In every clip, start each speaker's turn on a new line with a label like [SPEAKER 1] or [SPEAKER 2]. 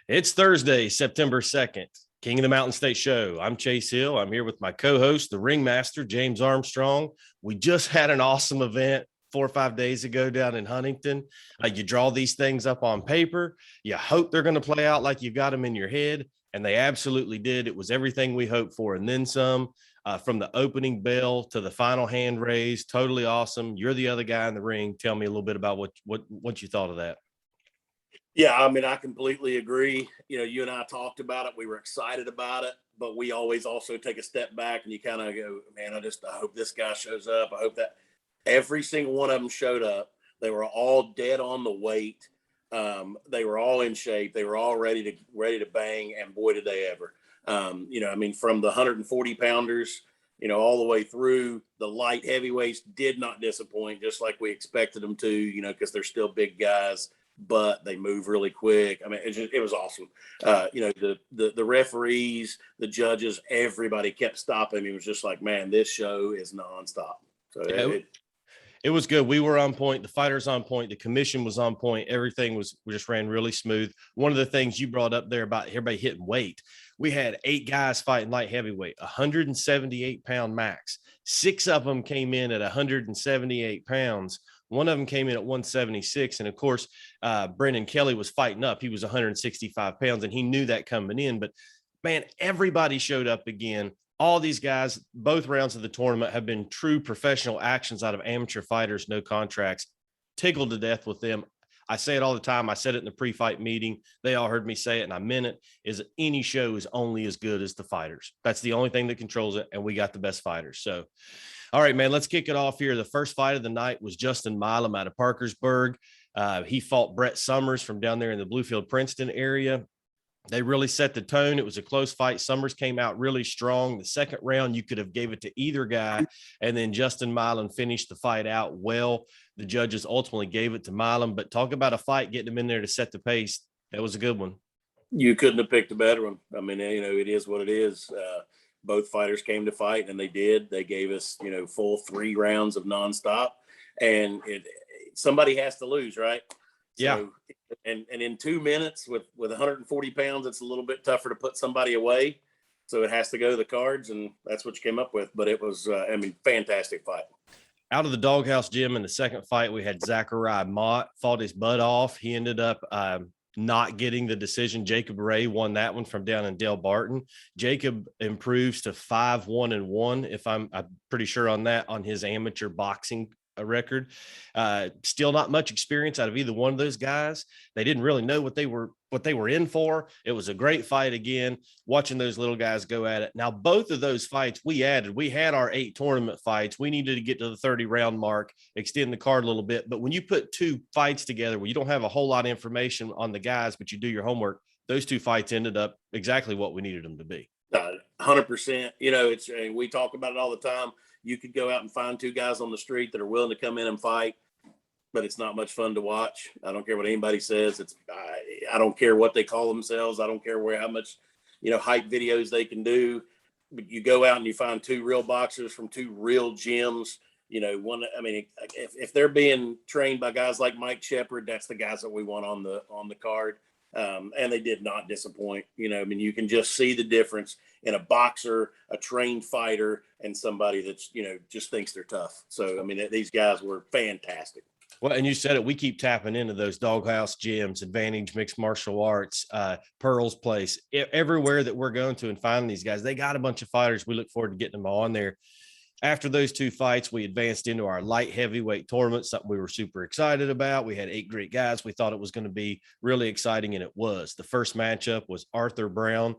[SPEAKER 1] It's Thursday, September 2nd, King of the Mountain State Show. I'm Chase Hill. I'm here with my co-host, the ringmaster, James Armstrong. We just had an awesome event 4 or 5 days ago down in Huntington. You draw these things up on paper. You hope they're going to play out like you got them in your head, and they absolutely did. It was everything we hoped for, and then some. From the opening bell to the final hand raise, totally awesome. You're the other guy in the ring. Tell me a little bit about what you thought of that.
[SPEAKER 2] Yeah, I mean, I completely agree. You and I talked about it. We were excited about it, but we always also take a step back and you kind of go, man, I hope this guy shows up. I hope that every single one of them showed up. They were all dead on the weight. They were all in shape. They were all ready to bang. And boy, did they ever. I mean, from the 140 pounders, all the way through the light heavyweights did not disappoint, just like we expected them to, because they're still big guys, but they move really quick. I mean, it was awesome. The referees, the judges, everybody kept stopping. It was just like, man, this show is nonstop. So
[SPEAKER 1] Yeah, it was good. We were on point. The fighters on point. The commission was on point. Everything just ran really smooth. One of the things you brought up there about everybody hitting weight, we had 8 guys fighting light heavyweight, 178-pound max. 6 of them came in at 178 pounds. One of them came in at 176. And of course, Brendan Kelly was fighting up. He was 165 pounds, and he knew that coming in. But man, everybody showed up again. All these guys, both rounds of the tournament, have been true professional actions out of amateur fighters, no contracts. Tickled to death with them. I say it all the time. I said it in the pre-fight meeting. They all heard me say it, and I meant it, is that any show is only as good as the fighters. That's the only thing that controls it, and we got the best fighters. So, all right, man, let's kick it off here. The first fight of the night was Justin Milam out of Parkersburg. He fought Brett Summers from down there in the Bluefield, Princeton area. They really set the tone. It was a close fight. Summers came out really strong. The second round, you could have gave it to either guy, and then Justin Milam finished the fight out well. The judges ultimately gave it to Milam, but talk about a fight, getting him in there to set the pace. That was a good one.
[SPEAKER 2] You couldn't have picked a better one. I mean, it is what it is. Both fighters came to fight, and they did. They gave us, full 3 rounds of nonstop, and somebody has to lose, right?
[SPEAKER 1] Yeah.
[SPEAKER 2] So, and in 2 minutes with 140 pounds, it's a little bit tougher to put somebody away. So it has to go to the cards, and that's what you came up with. But it was, fantastic fight.
[SPEAKER 1] Out of the Doghouse Gym in the second fight, we had Zachariah Mott fought his butt off. He ended up not getting the decision. Jacob Ray won that one from down in Del Barton. Jacob improves to 5-1-1, if I'm pretty sure on that, on his amateur boxing record. Still not much experience out of either one of those guys. They didn't really know what they were in for. It was a great fight again, watching those little guys go at it. Now, both of those fights we had our 8 tournament fights. We needed to get to the 30 round mark, extend the card a little bit. But when you put 2 fights together where you don't have a whole lot of information on the guys, but you do your homework, those 2 fights ended up exactly what we needed them to be.
[SPEAKER 2] 100%. We talk about it all the time. You could go out and find 2 guys on the street that are willing to come in and fight, but it's not much fun to watch. I don't care what anybody says. I don't care what they call themselves. I don't care how much, hype videos they can do. But you go out and you find 2 real boxers from 2 real gyms. If they're being trained by guys like Mike Shepard, that's the guys that we want on the card. And they did not disappoint. You can just see the difference in a boxer, a trained fighter, and somebody that's, just thinks they're tough. So, these guys were fantastic.
[SPEAKER 1] Well, and you said it, we keep tapping into those Doghouse gyms, Advantage Mixed Martial Arts, Pearl's Place, everywhere that we're going to and finding these guys. They got a bunch of fighters. We look forward to getting them all on there. After those 2 fights, we advanced into our light heavyweight tournament, something we were super excited about. We had 8 great guys. We thought it was going to be really exciting, and it was. The first matchup was Arthur Brown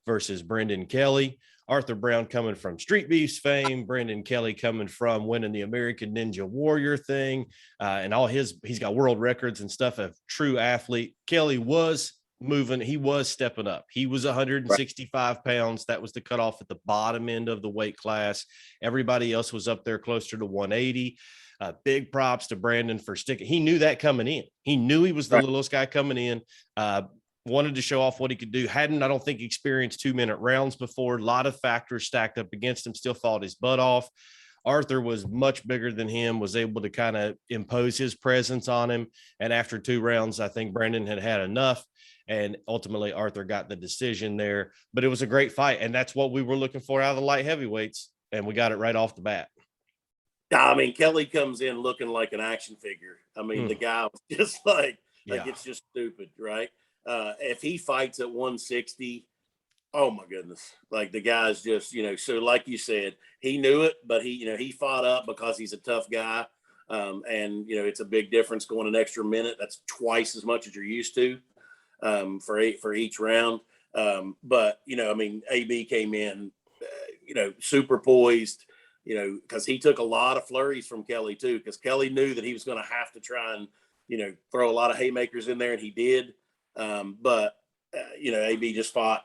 [SPEAKER 1] versus Brendan Kelly. Arthur Brown coming from Street Beefs fame, Brendan Kelly coming from winning the American Ninja Warrior thing, and he's got world records and stuff, a true athlete. Kelly was moving. He was stepping up. He was 165 pounds. That was the cutoff at the bottom end of the weight class. Everybody else was up there closer to 180. Big props to Brandon for sticking. He knew that coming in. He knew he was the littlest guy coming in. Wanted to show off what he could do. I don't think, experienced 2-minute rounds before. A lot of factors stacked up against him. Still fought his butt off. Arthur was much bigger than him, was able to kind of impose his presence on him. And after 2 rounds, I think Brandon had had enough. And ultimately, Arthur got the decision there. But it was a great fight. And that's what we were looking for out of the light heavyweights. And we got it right off the bat.
[SPEAKER 2] I mean, Kelly comes in looking like an action figure. I mean, the guy was just like
[SPEAKER 1] Yeah.
[SPEAKER 2] it's just stupid, right? If he fights at 160, oh my goodness. Like the guy's just, so like you said, he knew it, but he fought up because he's a tough guy. And it's a big difference going an extra minute. That's twice as much as you're used to for each round. But I mean, AB came in, super poised, because he took a lot of flurries from Kelly too, because Kelly knew that he was going to have to try and, throw a lot of haymakers in there, and he did. But AB just fought,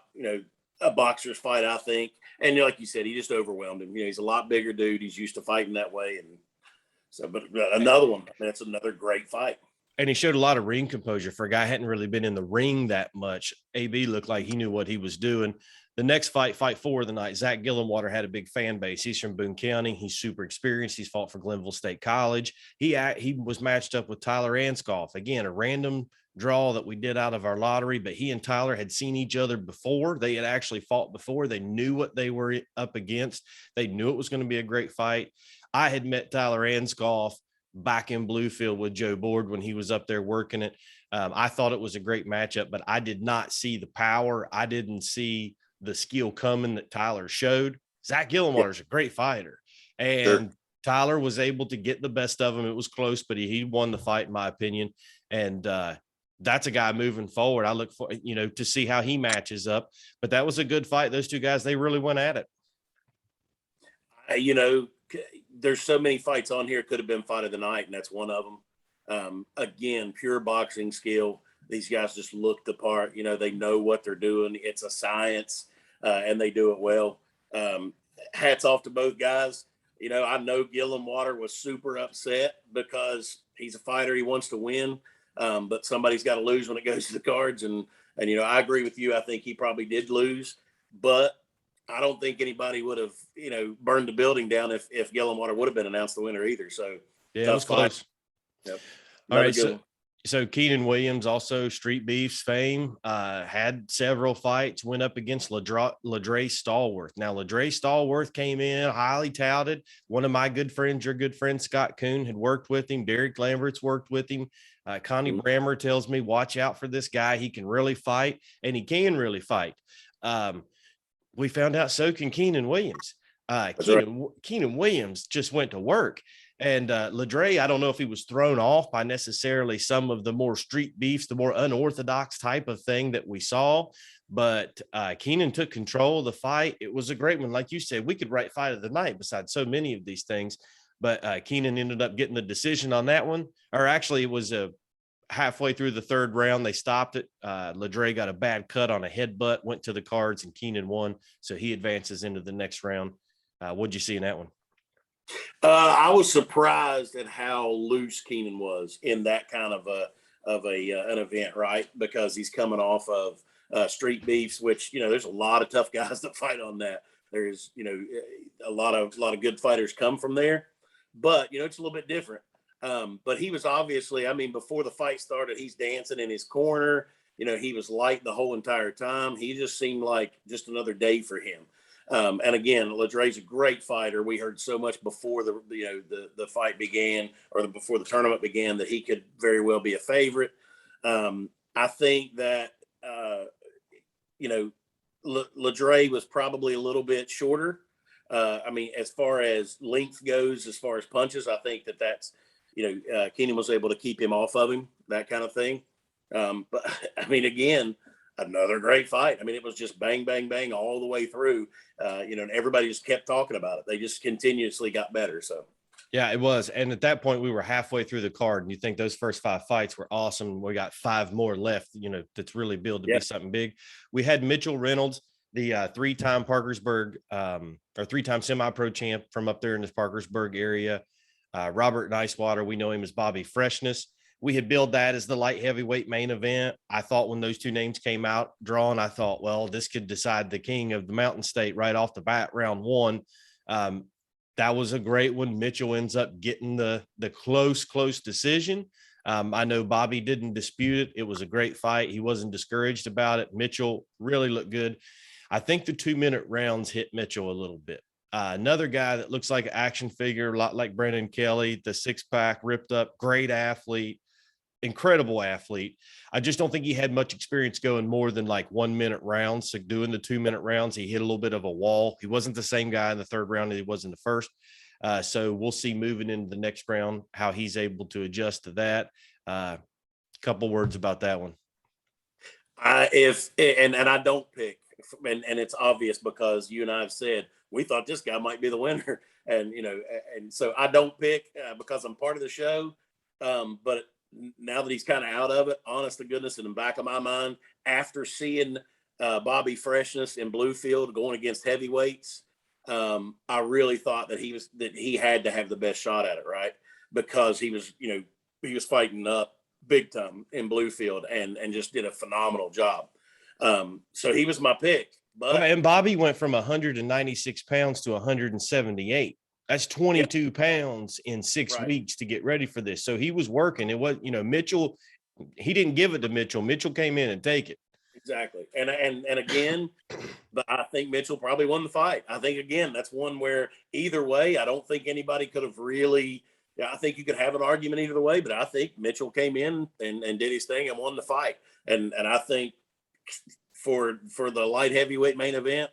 [SPEAKER 2] a boxer's fight, I think. And like you said, he just overwhelmed him. He's a lot bigger dude. He's used to fighting that way. And so, but another one, that's another great fight.
[SPEAKER 1] And he showed a lot of ring composure for a guy who hadn't really been in the ring that much. AB looked like he knew what he was doing. The next fight 4 of the night, Zach Gillenwater had a big fan base. He's from Boone County. He's super experienced. He's fought for Glenville State College. He was matched up with Tyler Anscoff. Again, a random draw that we did out of our lottery, but he and Tyler had seen each other before. They had actually fought before. They knew what they were up against. They knew it was going to be a great fight. I had met Tyler Anscoff back in Bluefield with Joe Board when he was up there working it. I thought it was a great matchup, but I did not see the power. I didn't see the skill coming that Tyler showed. Zach Gillenwater is a great fighter, and Tyler was able to get the best of him. It was close, but he won the fight in my opinion. And that's a guy moving forward. I look for, to see how he matches up, but that was a good fight. Those two guys, they really went at
[SPEAKER 2] it. There's so many fights on here could have been fight of the night, and that's one of them. Again, pure boxing skill. These guys just look the part. They know what they're doing. It's a science, and they do it well. Hats off to both guys. I know Gillenwater was super upset because he's a fighter. He wants to win, but somebody's got to lose when it goes to the cards. And I agree with you. I think he probably did lose, but I don't think anybody would have, burned the building down if Gillenwater would have been announced the winner either. So
[SPEAKER 1] yeah, it was close.
[SPEAKER 2] Yep.
[SPEAKER 1] All right. So Keenan Williams, also Street Beefs fame, had several fights, went up against Ladre Stallworth. Now, Ladre Stallworth came in highly touted. One of my good friends, your good friend, Scott Kuhn, had worked with him. Derek Lambert's worked with him. Connie Brammer tells me, watch out for this guy. He can really fight, and he can really fight. We found out so can Keenan Williams. Keenan Williams just went to work. And Ladre, I don't know if he was thrown off by necessarily some of the more street beefs, the more unorthodox type of thing that we saw, but Keenan took control of the fight. It was a great one. Like you said, we could write fight of the night besides so many of these things, but Keenan ended up getting the decision on that one. Or actually, it was halfway through the third round. They stopped it. Ladre got a bad cut on a headbutt, went to the cards, and Keenan won. So he advances into the next round. What'd you see in that one?
[SPEAKER 2] I was surprised at how loose Keenan was in that kind of an event, right? Because he's coming off of street beefs, which there's a lot of tough guys that fight on that. There's a lot of good fighters come from there, but it's a little bit different. But he was obviously, before the fight started, he's dancing in his corner. He was light the whole entire time. He just seemed like just another day for him. And again, Ladre's a great fighter. We heard so much before the fight began, or before the tournament began, that he could very well be a favorite. I think that Ladre was probably a little bit shorter. As far as length goes, as far as punches, I think that's Keenan was able to keep him off of him, that kind of thing. But again, another great fight. It was just bang, bang, bang all the way through, and everybody just kept talking about it. They just continuously got better. So,
[SPEAKER 1] yeah, it was. And at that point, we were halfway through the card, and you think those first 5 fights were awesome. We got 5 more left, that's really billed to be something big. We had Mitchell Reynolds, the 3-time Parkersburg or 3-time semi-pro champ from up there in this Parkersburg area. Robert Nicewater, we know him as Bobby Freshness. We had billed that as the light heavyweight main event. I thought when those two names came out drawn, I thought, well, this could decide the king of the Mountain State right off the bat, round 1. That was a great one. Mitchell ends up getting the close decision. I know Bobby didn't dispute it. It was a great fight. He wasn't discouraged about it. Mitchell really looked good. I think the 2-minute rounds hit Mitchell a little bit. Another guy that looks like an action figure, a lot like Brandon Kelly, the 6-pack, ripped up, great athlete, incredible athlete. I just don't think he had much experience going more than like 1-minute rounds. So doing the 2-minute rounds, he hit a little bit of a wall. He wasn't the same guy in the third round that he was in the first. So we'll see moving into the next round how he's able to adjust to that. Couple words about that one.
[SPEAKER 2] And I don't pick, and it's obvious because you and I have said we thought this guy might be the winner, and and so I don't pick because I'm part of the show. But now that he's kind of out of it, honest to goodness, in the back of my mind, after seeing Bobby Freshness in Bluefield going against heavyweights, I really thought that he had to have the best shot at it, right? Because he was fighting up big time in Bluefield and just did a phenomenal job. So he was my pick. But
[SPEAKER 1] and Bobby went from 196 pounds to 178. That's 22 pounds in 6 weeks to get ready for this. So he was working. It was, Mitchell, he didn't give it to Mitchell. Mitchell came in and take it.
[SPEAKER 2] Exactly. And again, but I think Mitchell probably won the fight. I think, again, that's one where either way, I don't think anybody could have really, I think you could have an argument either way, but I think Mitchell came in and did his thing and won the fight. And I think for the light heavyweight main event,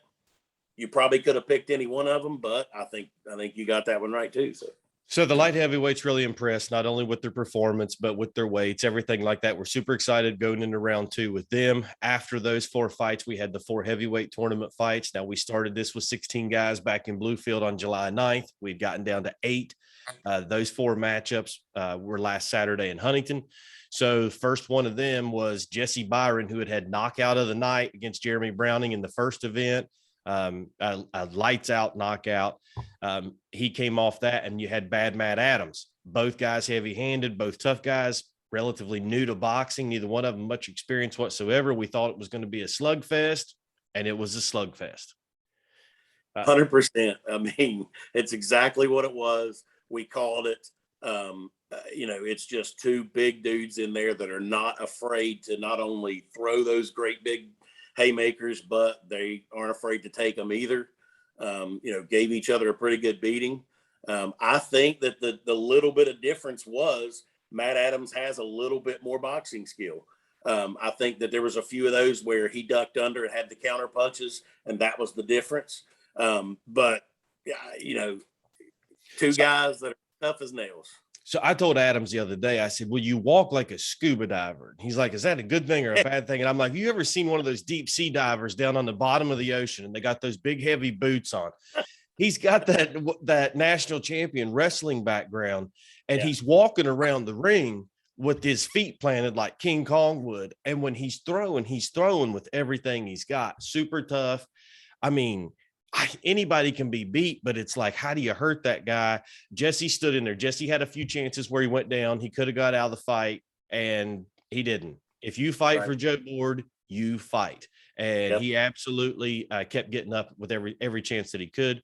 [SPEAKER 2] you probably could have picked any one of them, but I think you got that one right too.
[SPEAKER 1] So the light heavyweights really impressed, not only with their performance, but with their weights, everything like that. We're super excited going into round 2 with them. After those 4 fights, we had the 4 heavyweight tournament fights. Now we started this with 16 guys back in Bluefield on July 9th. We've gotten down to 8. Those 4 matchups were last Saturday in Huntington. So first one of them was Jesse Byron, who had knockout of the night against Jeremy Browning in the first event. A lights out knockout. He came off that, and you had Bad Matt Adams. Both guys heavy-handed, both tough guys, relatively new to boxing. Neither one of them much experience whatsoever. We thought it was going to be a slugfest, and it was a slugfest.
[SPEAKER 2] 100%. I mean, it's exactly what it was. We called it. It's just 2 big dudes in there that are not afraid to not only throw those great big haymakers, but they aren't afraid to take them either. Gave each other a pretty good beating. I think that the little bit of difference was Matt Adams has a little bit more boxing skill. I think that there was a few of those where he ducked under and had the counter punches, and that was the difference. But 2 guys that are tough as nails.
[SPEAKER 1] So I told Adams the other day, I said, well, you walk like a scuba diver. He's like, is that a good thing or a bad thing? And I'm like, you ever seen one of those deep sea divers down on the bottom of the ocean and they got those big, heavy boots on? He's got that national champion wrestling background, and he's walking around the ring with his feet planted like King Kong would. And when he's throwing with everything he's got. Super tough. I mean, anybody can be beat, but it's like, how do you hurt that guy? Jesse stood in there. Jesse had a few chances where he went down. He could have got out of the fight, and he didn't. If you fight for Joe Board, you fight. And he absolutely kept getting up with every chance that he could.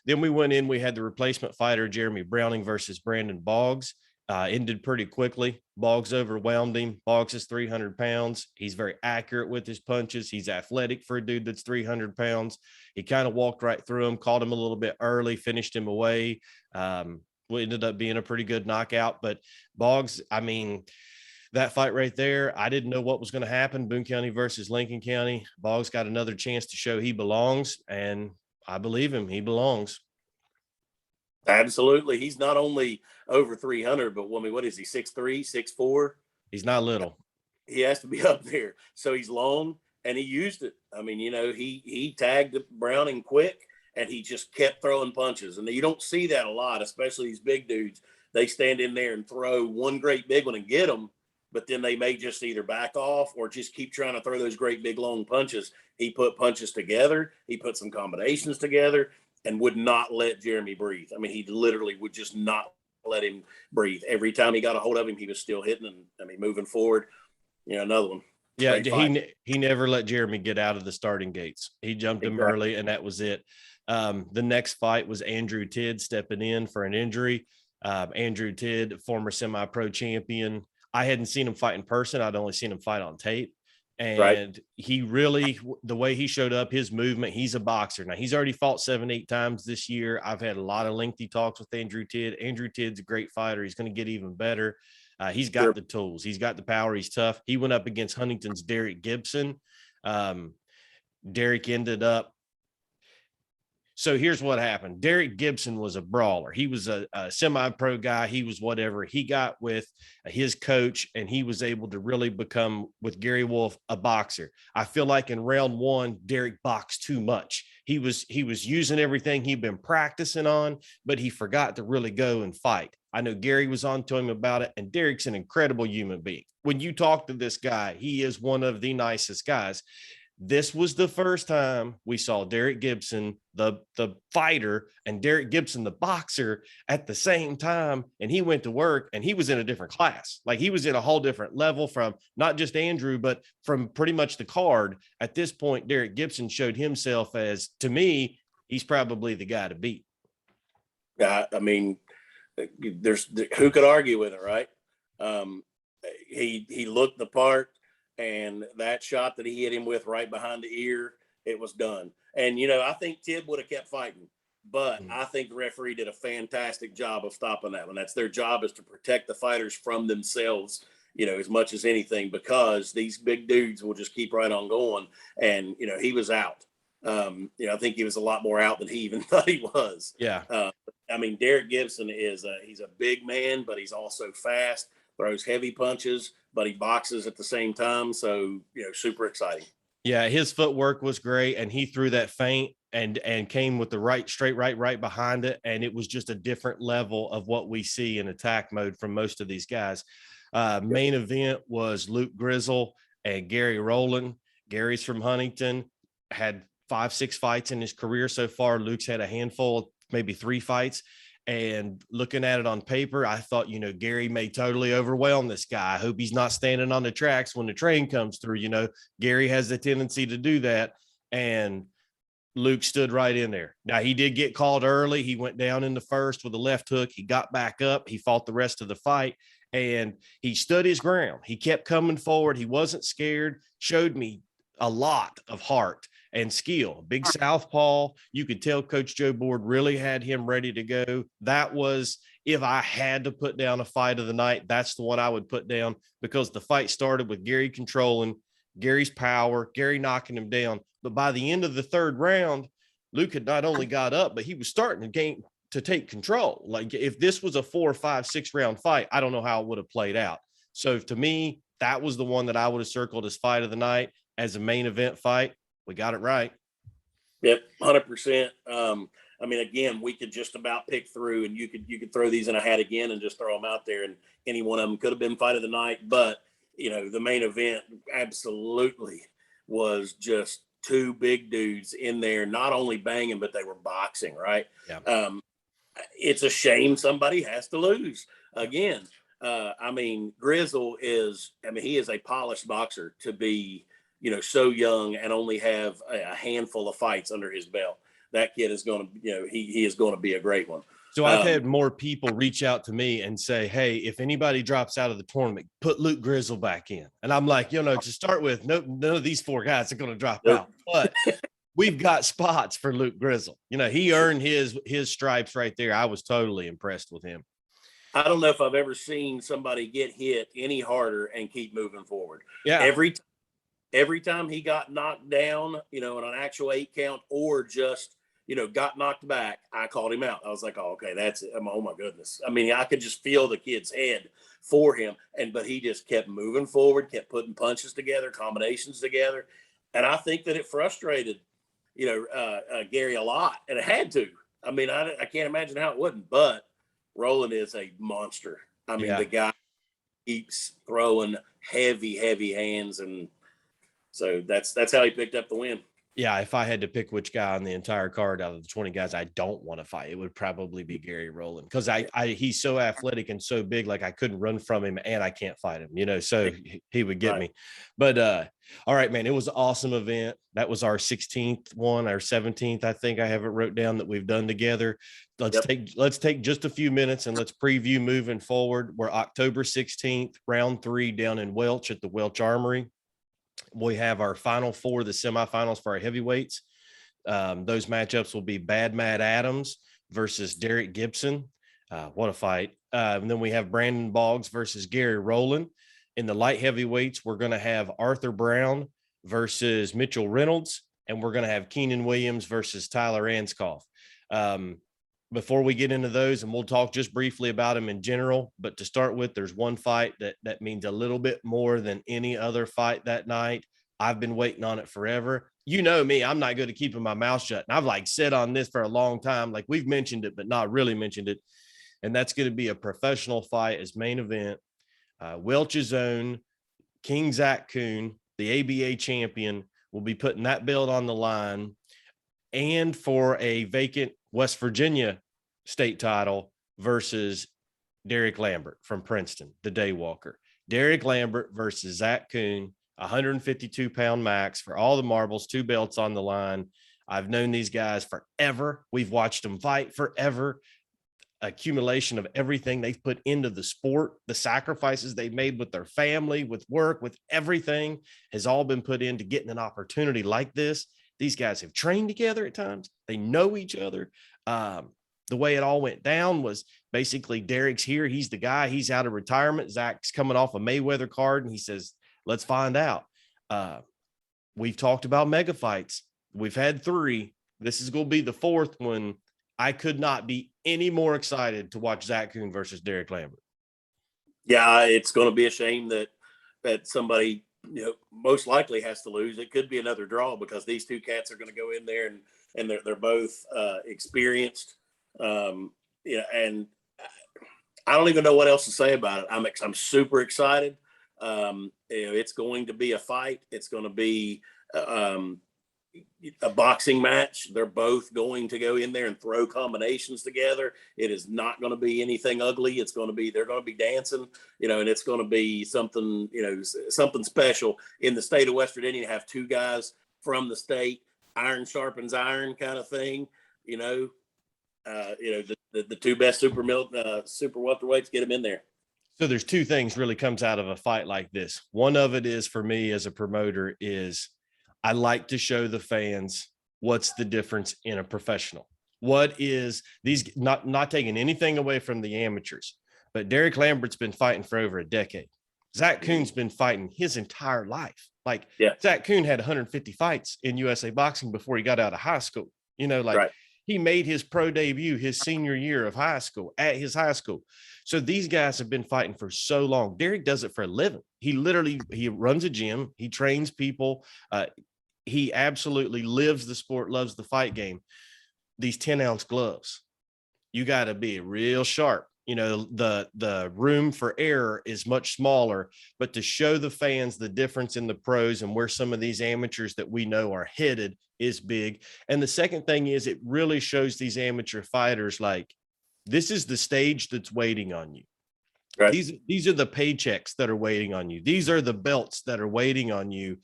[SPEAKER 1] Then we went in, we had the replacement fighter, Jeremy Browning versus Brandon Boggs. Ended pretty quickly. Boggs overwhelmed him. Boggs is 300 pounds. He's very accurate with his punches. He's athletic for a dude that's 300 pounds. He kind of walked right through him, caught him a little bit early, finished him away. Ended up being a pretty good knockout. But Boggs, I mean, that fight right there, I didn't know what was going to happen. Boone County versus Lincoln County. Boggs got another chance to show he belongs, and I believe him. He belongs.
[SPEAKER 2] Absolutely. He's not only over 300, but I mean, what is he, 6'3", 6'4"?
[SPEAKER 1] He's not little.
[SPEAKER 2] He has to be up there. So he's long, and he used it. I mean, he tagged Browning quick, and he just kept throwing punches. And you don't see that a lot, especially these big dudes. They stand in there and throw one great big one and get them, but then they may just either back off or just keep trying to throw those great big long punches. He put punches together. He put some combinations together and would not let Jeremy breathe. I mean, he literally would just not let him breathe. Every time he got a hold of him, he was still hitting. And I mean, moving forward, another one.
[SPEAKER 1] Yeah, he never let Jeremy get out of the starting gates. He jumped him early, and that was it. The next fight was Andrew Tidd stepping in for an injury. Andrew Tidd, former semi-pro champion. I hadn't seen him fight in person. I'd only seen him fight on tape.
[SPEAKER 2] Right.
[SPEAKER 1] And he really, the way he showed up, his movement, he's a boxer. Now, he's already fought 7-8 times this year. I've had a lot of lengthy talks with Andrew Tidd. Andrew Tidd's a great fighter. He's going to get even better. He's got
[SPEAKER 2] Sure.
[SPEAKER 1] the tools. He's got the power. He's tough. He went up against Huntington's Derek Gibson. Derek ended up. So here's what happened. Derek Gibson was a brawler. He was a semi-pro guy. He was whatever. He got with his coach, and he was able to really become, with Gary Wolf, a boxer. I feel like in round one, Derek boxed too much. He was using everything he'd been practicing on, but he forgot to really go and fight. I know Gary was on to him about it, and Derek's an incredible human being. When you talk to this guy, he is one of the nicest guys. This was the first time we saw Derek Gibson, the fighter, and Derek Gibson, the boxer, at the same time. And he went to work, and he was in a different class. Like, he was in a whole different level from not just Andrew, but from pretty much the card. At this point, Derek Gibson showed himself as, to me, he's probably the guy to beat.
[SPEAKER 2] I mean, there's who could argue with it, right? He looked the part. And that shot that he hit him with right behind the ear, it was done. And, I think Tidd would have kept fighting, but I think the referee did a fantastic job of stopping that one. That's their job, is to protect the fighters from themselves, as much as anything, because these big dudes will just keep right on going. And, he was out. I think he was a lot more out than he even thought he was.
[SPEAKER 1] Yeah.
[SPEAKER 2] I mean, Derek Gibson he's a big man, but he's also fast, throws heavy punches, but he boxes at the same time. So, super exciting.
[SPEAKER 1] Yeah, his footwork was great, and he threw that feint and came with the straight right behind it, and it was just a different level of what we see in attack mode from most of these guys. Main event was Luke Grizzle and Gary Rowland. Gary's from Huntington, had 5-6 fights in his career so far. Luke's had a handful, maybe 3 fights. And looking at it on paper, I thought, Gary may totally overwhelm this guy. I hope he's not standing on the tracks when the train comes through. Gary has the tendency to do that. And Luke stood right in there. Now, he did get called early. He went down in the first with a left hook. He got back up. He fought the rest of the fight, and he stood his ground. He kept coming forward. He wasn't scared, showed me a lot of heart and skill. Big southpaw. You could tell Coach Joe Board really had him ready to go. That was, if I had to put down a fight of the night, that's the one I would put down, because the fight started with Gary controlling, Gary's power, Gary knocking him down. But by the end of the third round, Luke had not only got up, but he was starting to take control. Like, if this was a 4, 5, 6 round fight, I don't know how it would have played out. So to me, that was the one that I would have circled as fight of the night, as a main event fight. We got it right.
[SPEAKER 2] Yep, 100%. I mean, again, we could just about pick through, and you could throw these in a hat again and just throw them out there, and any one of them could have been fight of the night. But the main event absolutely was just 2 big dudes in there, not only banging, but they were boxing, right?
[SPEAKER 1] Yeah.
[SPEAKER 2] It's a shame somebody has to lose again. I mean, Grizzle he is a polished boxer to be, so young and only have a handful of fights under his belt. That kid is going to, he is going to be a great one.
[SPEAKER 1] So I've had more people reach out to me and say, hey, if anybody drops out of the tournament, put Luke Grizzle back in. And I'm like, to start with, none of these 4 guys are going to drop out. But we've got spots for Luke Grizzle. He earned his stripes right there. I was totally impressed with him.
[SPEAKER 2] I don't know if I've ever seen somebody get hit any harder and keep moving forward.
[SPEAKER 1] Yeah.
[SPEAKER 2] Every time he got knocked down, in an actual 8 count, or just, got knocked back, I called him out. I was like, oh, okay, that's it. Oh my goodness. I mean, I could just feel the kid's head for him. But he just kept moving forward, kept putting punches together, combinations together. And I think that it frustrated, Gary a lot, and it had to. I mean, I can't imagine how it wouldn't, but Roland is a monster. I mean, The guy keeps throwing heavy hands, and so that's how he picked up the win.
[SPEAKER 1] Yeah, if I had to pick which guy on the entire card out of the 20 guys I don't want to fight, it would probably be Gary Rowland, because he's so athletic and so big, like I couldn't run from him and I can't fight him, so he would get
[SPEAKER 2] Right.
[SPEAKER 1] me. But all right, man, it was an awesome event. That was our 16th one, our 17th, I think I have it wrote down, that we've done together. Let's take just a few minutes and let's preview moving forward. We're October 16th, round 3 down in Welch at the Welch Armory. We have our final 4, the semifinals for our heavyweights. Those matchups will be Bad Mad Adams versus Derek Gibson. What a fight. And then we have Brandon Boggs versus Gary Rowland. In the light heavyweights, we're going to have Arthur Brown versus Mitchell Reynolds, and we're going to have Keenan Williams versus Tyler Anskoff. Before we get into those, and we'll talk just briefly about them in general, but to start with, there's one fight that means a little bit more than any other fight that night. I've been waiting on it forever. You know me, I'm not good at keeping my mouth shut. And I've said on this for a long time, we've mentioned it, but not really mentioned it. And that's going to be a professional fight as main event. Welch's own King Zach Kuhn, the ABA champion, will be putting that belt on the line, and for a vacant West Virginia state title versus Derek Lambert from Princeton, the Daywalker. Derek Lambert versus Zach Kuhn, 152-pound max for all the marbles, 2 belts on the line. I've known these guys forever. We've watched them fight forever. Accumulation of everything they've put into the sport, the sacrifices they've made with their family, with work, with everything, has all been put into getting an opportunity like this. These guys have trained together at times. They know each other. The way it all went down was basically Derek's here. He's the guy. He's out of retirement. Zach's coming off a Mayweather card, and he says, let's find out. We've talked about mega fights. We've had 3. This is going to be the 4th one. I could not be any more excited to watch Zach Kuhn versus Derek Lambert.
[SPEAKER 2] Yeah, it's going to be a shame that somebody, most likely has to lose. It could be another draw because these 2 cats are going to go in there and they're both experienced. And I don't even know what else to say about it. I'm super excited. It's going to be a fight. It's going to be a boxing match. They're both going to go in there and throw combinations together. It is not going to be anything ugly. They're going to be dancing, and it's going to be something, something special in the state of West Virginia to have 2 guys from the state, iron sharpens iron kind of thing, the 2 best super welterweights, get them in there.
[SPEAKER 1] So there's 2 things really comes out of a fight like this. One of it is, for me as a promoter, is I like to show the fans what's the difference in a professional. What is these, not taking anything away from the amateurs, but Derek Lambert's been fighting for over a decade. Zach Kuhn's been fighting his entire life. Zach Kuhn had 150 fights in USA Boxing before he got out of high school. Right. He made his pro debut his senior year of high school, at his high school. So these guys have been fighting for so long. Derek does it for a living. He runs a gym. He trains people. He absolutely lives the sport, loves the fight game. These 10-ounce gloves, you got to be real sharp. The room for error is much smaller, but to show the fans the difference in the pros and where some of these amateurs that we know are headed is big. And the second thing is, it really shows these amateur fighters, this is the stage that's waiting on you. Right. These are the paychecks that are waiting on you. These are the belts that are waiting on you.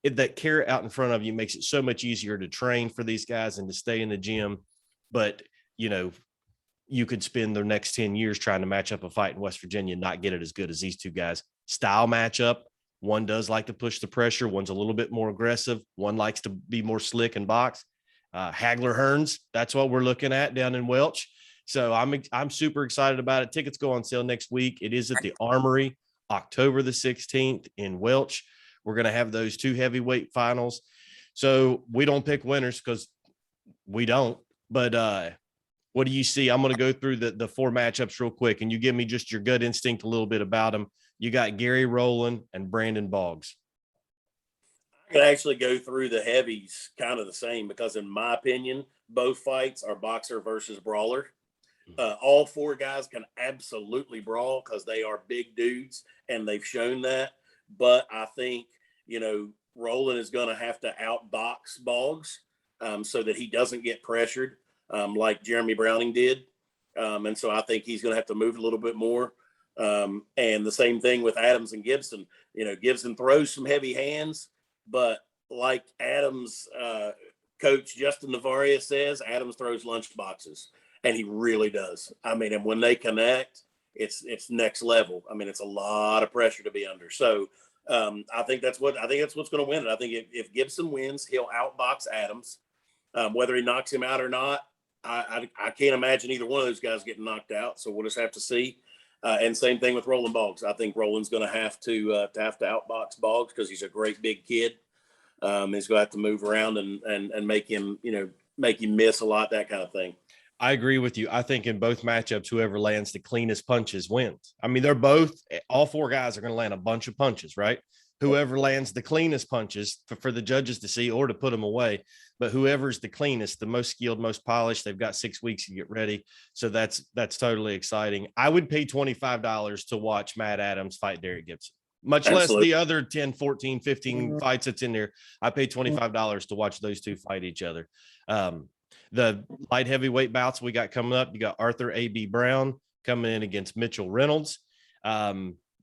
[SPEAKER 1] That carrot out in front of you makes it so much easier to train for these guys and to stay in the gym. But, you could spend the next 10 years trying to match up a fight in West Virginia and not get it as good as these 2 guys. Style matchup. One does like to push the pressure. One's a little bit more aggressive. One likes to be more slick and box. Hagler Hearns, that's what we're looking at down in Welch. So I'm super excited about it. Tickets go on sale next week. It is at the Armory, October the 16th in Welch. We're going to have those 2 heavyweight finals. So we don't pick winners because we don't. But what do you see? I'm going to go through the 4 matchups real quick, and you give me just your gut instinct a little bit about them. You got Gary Rowland and Brandon Boggs.
[SPEAKER 2] I could actually go through the heavies kind of the same because, in my opinion, both fights are boxer versus brawler. All 4 guys can absolutely brawl because they are big dudes, and they've shown that. But I think, Roland is going to have to outbox Boggs so that he doesn't get pressured like Jeremy Browning did. And so I think he's going to have to move a little bit more. And the same thing with Adams and Gibson. Gibson throws some heavy hands, but like Adams coach Justin Navaria says, Adams throws lunch boxes, and he really does. I mean, and when they connect, it's next level. I mean, it's a lot of pressure to be under. So I think that's what's going to win it. I think if Gibson wins, he'll outbox Adams. Whether he knocks him out or not, I can't imagine either one of those guys getting knocked out. So we'll just have to see. And same thing with Roland Boggs. I think Roland's going to have to outbox Boggs because he's a great big kid. He's going to have to move around and make him miss a lot, that kind of thing.
[SPEAKER 1] I agree with you. I think in both matchups, whoever lands the cleanest punches wins. I mean, all four guys are going to land a bunch of punches, right? Whoever lands the cleanest punches for the judges to see or to put them away. But whoever's the cleanest, the most skilled, most polished, they've got 6 weeks to get ready. So that's totally exciting. I would pay $25 to watch Matt Adams fight Derek Gibson, much
[SPEAKER 2] Absolutely.
[SPEAKER 1] less the other 10, 14, 15 fights that's in there. I pay $25 to watch those two fight each other. The light heavyweight bouts we got coming up, you got Arthur A.B. Brown coming in against Mitchell Reynolds.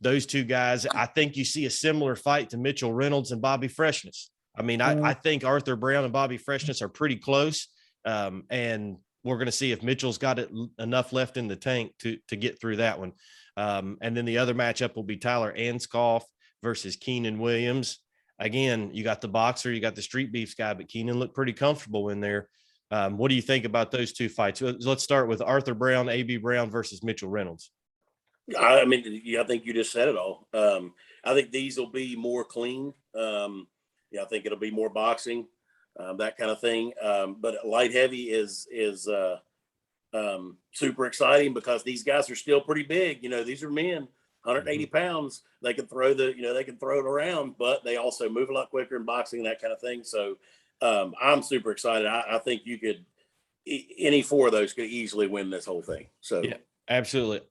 [SPEAKER 1] Those two guys, I think you see a similar fight to Mitchell Reynolds and Bobby Freshness. I mean, I think Arthur Brown and Bobby Freshness are pretty close. And we're going to see if Mitchell's got enough left in the tank to get through that one. And then the other matchup will be Tyler Anscoff versus Keenan Williams. Again, you got the boxer, you got the street beefs guy, but Keenan looked pretty comfortable in there. What do you think about those two fights? Let's start with Arthur Brown, A.B. Brown versus Mitchell Reynolds.
[SPEAKER 2] I mean, I think you just said it all. I think these will be more clean. I think it'll be more boxing, that kind of thing. But light heavy is super exciting because these guys are still pretty big. These are men, 180 pounds. They can throw they can throw it around, but they also move a lot quicker in boxing, that kind of thing. So I'm super excited. I think any four of those could easily win this whole thing. So
[SPEAKER 1] yeah, absolutely.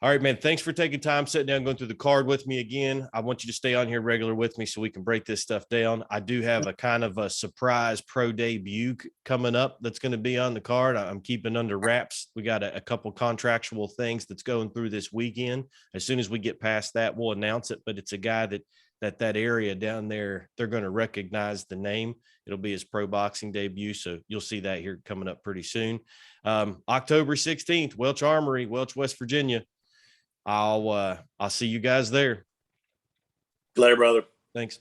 [SPEAKER 1] All right, man. Thanks for taking time, sitting down, going through the card with me again. I want you to stay on here regular with me so we can break this stuff down. I do have a kind of a surprise pro debut coming up that's going to be on the card. I'm keeping under wraps. We got a couple contractual things that's going through this weekend. As soon as we get past that, we'll announce it. But it's a guy that area down there, they're going to recognize the name. It'll be his pro boxing debut. So you'll see that here coming up pretty soon. October 16th, Welch Armory, Welch, West Virginia. I'll see you guys there.
[SPEAKER 2] Later, brother.
[SPEAKER 1] Thanks.